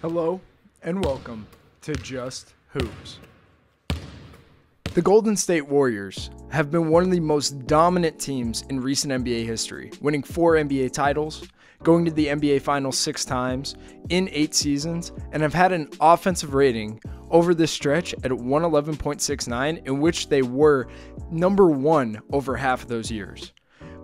Hello and welcome to Just Hoops. The Golden State Warriors have been one of the most dominant teams in recent NBA history, winning 4 NBA titles, going to the NBA Finals 6 times in 8 seasons, and have had an offensive rating over this stretch at 111.69, in which they were number 1 over half of those years.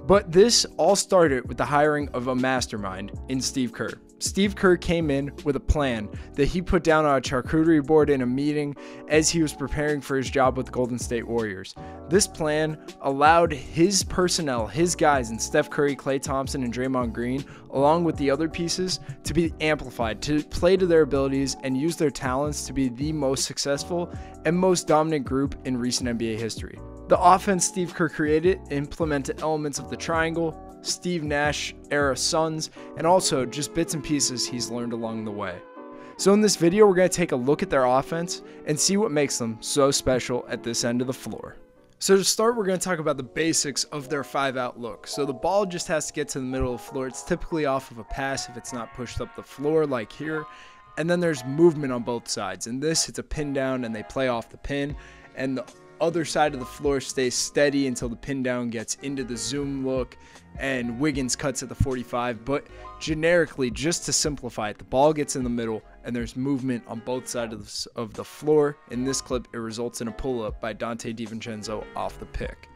But this all started with the hiring of a mastermind in Steve Kerr. Steve Kerr came in with a plan that he put down on a charcuterie board in a meeting as he was preparing for his job with the Golden State Warriors. This plan allowed his personnel, his guys in Steph Curry, Klay Thompson, and Draymond Green, along with the other pieces, to be amplified, to play to their abilities and use their talents to be the most successful and most dominant group in recent NBA history. The offense Steve Kerr created implemented elements of the triangle, Steve Nash era Suns, and also just bits and pieces he's learned along the way. So in this video, we're going to take a look at their offense and see what makes them so special at this end of the floor. So to start, we're going to talk about the basics of their 5-out look. So the ball just has to get to the middle of the floor. It's typically off of a pass if it's not pushed up the floor like here. And then there's movement on both sides. In this, it's a pin down and they play off the pin. And the other side of the floor stays steady until the pin down gets into the zoom look and Wiggins cuts at the 45. But generically, just to simplify it, the ball gets in the middle and there's movement on both sides of the floor. In this clip, it results in a pull-up by Donte DiVincenzo off the pick.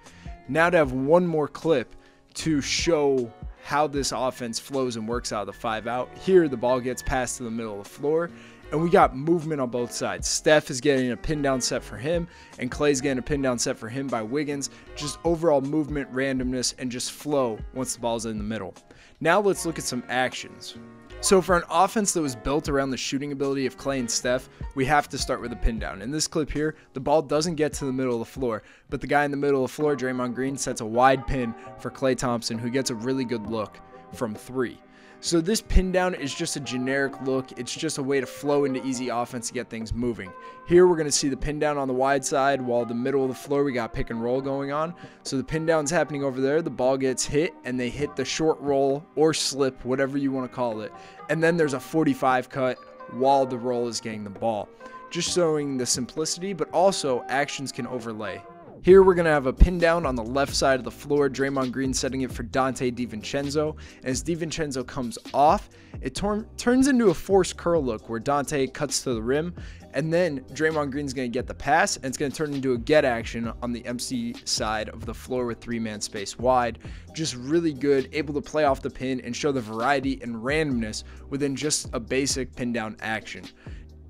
Now to have one more clip to show how this offense flows and works out of the 5-out. Here, the ball gets passed to the middle of the floor, and we got movement on both sides. Steph is getting a pin down set for him, and Klay's getting a pin down set for him by Wiggins. Just overall movement, randomness, and just flow once the ball's in the middle. Now let's look at some actions. So for an offense that was built around the shooting ability of Klay and Steph, we have to start with a pin down. In this clip here, the ball doesn't get to the middle of the floor, but the guy in the middle of the floor, Draymond Green, sets a wide pin for Klay Thompson, who gets a really good look from 3. So this pin down is just a generic look. It's just a way to flow into easy offense to get things moving. Here we're going to see the pin down on the wide side, while the middle of the floor we got pick and roll going on. So the pin down's happening over there. The ball gets hit and they hit the short roll or slip, whatever you want to call it. And then there's a 45 cut while the roll is getting the ball. Just showing the simplicity, but also actions can overlay. Here we're going to have a pin down on the left side of the floor, Draymond Green setting it for Donte DiVincenzo. As DiVincenzo comes off, it turns into a forced curl look where Donte cuts to the rim, and then Draymond Green's going to get the pass, and it's going to turn into a get action on the MC side of the floor with 3-man space wide. Just really good, able to play off the pin and show the variety and randomness within just a basic pin down action.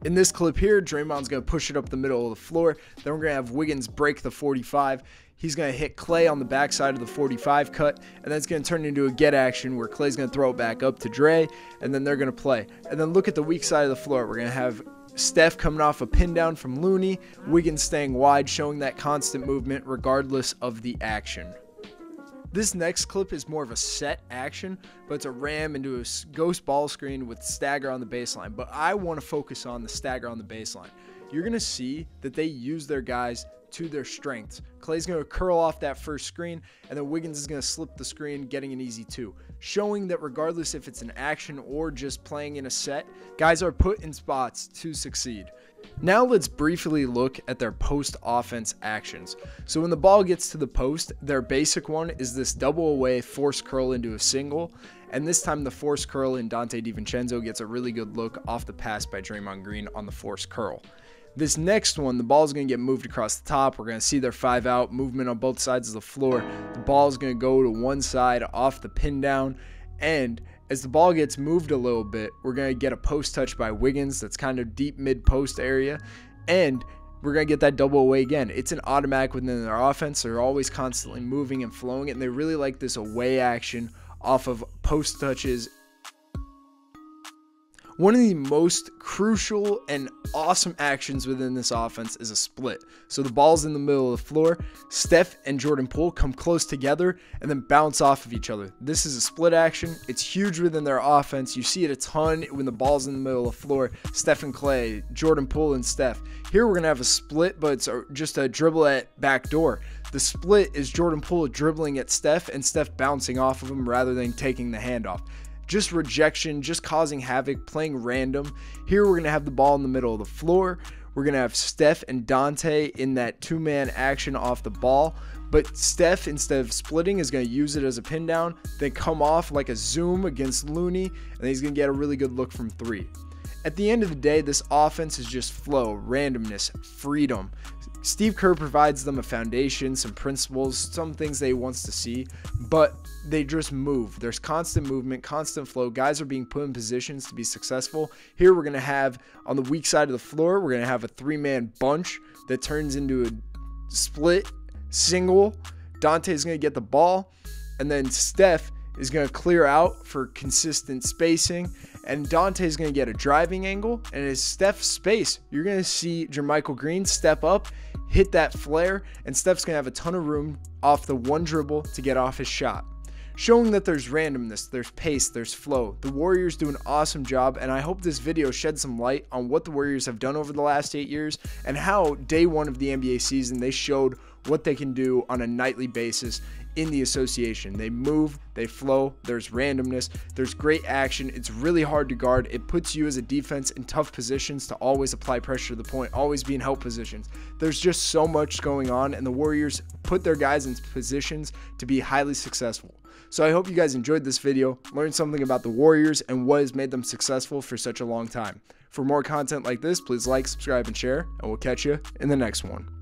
In this clip here, Draymond's going to push it up the middle of the floor. Then we're going to have Wiggins break the 45. He's going to hit Klay on the backside of the 45 cut, and then it's going to turn into a get action where Klay's going to throw it back up to Dre, and then they're going to play. And then look at the weak side of the floor. We're going to have Steph coming off a pin down from Looney, Wiggins staying wide, showing that constant movement regardless of the action. This next clip is more of a set action, but it's a ram into a ghost ball screen with stagger on the baseline. But I want to focus on the stagger on the baseline. You're going to see that they use their guys to their strengths. Klay's going to curl off that first screen, and then Wiggins is going to slip the screen, getting an easy 2. Showing that regardless if it's an action or just playing in a set, guys are put in spots to succeed. Now let's briefly look at their post offense actions. So when the ball gets to the post, their basic one is this double away force curl into a single. And this time the force curl in Donte DiVincenzo gets a really good look off the pass by Draymond Green on the force curl. This next one, the ball is going to get moved across the top. We're going to see their 5-out movement on both sides of the floor. The ball is going to go to one side off the pin down, and as the ball gets moved a little bit, we're going to get a post touch by Wiggins that's kind of deep mid-post area, and we're going to get that double away again. It's an automatic within their offense. They're always constantly moving and flowing it, and they really like this away action off of post touches. One of the most crucial and awesome actions within this offense is a split. So the ball's in the middle of the floor. Steph and Jordan Poole come close together and then bounce off of each other. This is a split action. It's huge within their offense. You see it a ton when the ball's in the middle of the floor. Steph and Klay, Jordan Poole and Steph. Here we're going to have a split, but it's just a dribble at backdoor. The split is Jordan Poole dribbling at Steph and Steph bouncing off of him rather than taking the handoff. just rejection, just causing havoc, playing random. Here we're going to have the ball in the middle of the floor. We're going to have Steph and Dante in that two-man action off the ball. But Steph, instead of splitting, is going to use it as a pin down, then come off like a zoom against Looney, and then he's going to get a really good look from three. At the end of the day, this offense is just flow, randomness, freedom. Steve Kerr provides them a foundation, some principles, some things they wants to see, but they just move. There's constant movement, constant flow. Guys are being put in positions to be successful. Here we're going to have, on the weak side of the floor, we're going to have a three-man bunch that turns into a split, single. Dante's going to get the ball, and then Steph is going to clear out for consistent spacing, and Dante's going to get a driving angle, and as Steph's space, you're going to see Jermichael Green step up, hit that flare, and Steph's going to have a ton of room off the one dribble to get off his shot. Showing that there's randomness, there's pace, there's flow. The Warriors do an awesome job, and I hope this video sheds some light on what the Warriors have done over the last 8 years and how day one of the NBA season they showed what they can do on a nightly basis in the association. They move, they flow, there's randomness, there's great action. It's really hard to guard. It puts you as a defense in tough positions to always apply pressure to the point, always be in help positions. There's just so much going on, and the Warriors put their guys in positions to be highly successful. So I hope you guys enjoyed this video, learned something about the Warriors and what has made them successful for such a long time. For more content like this, please like, subscribe, and share, and we'll catch you in the next one.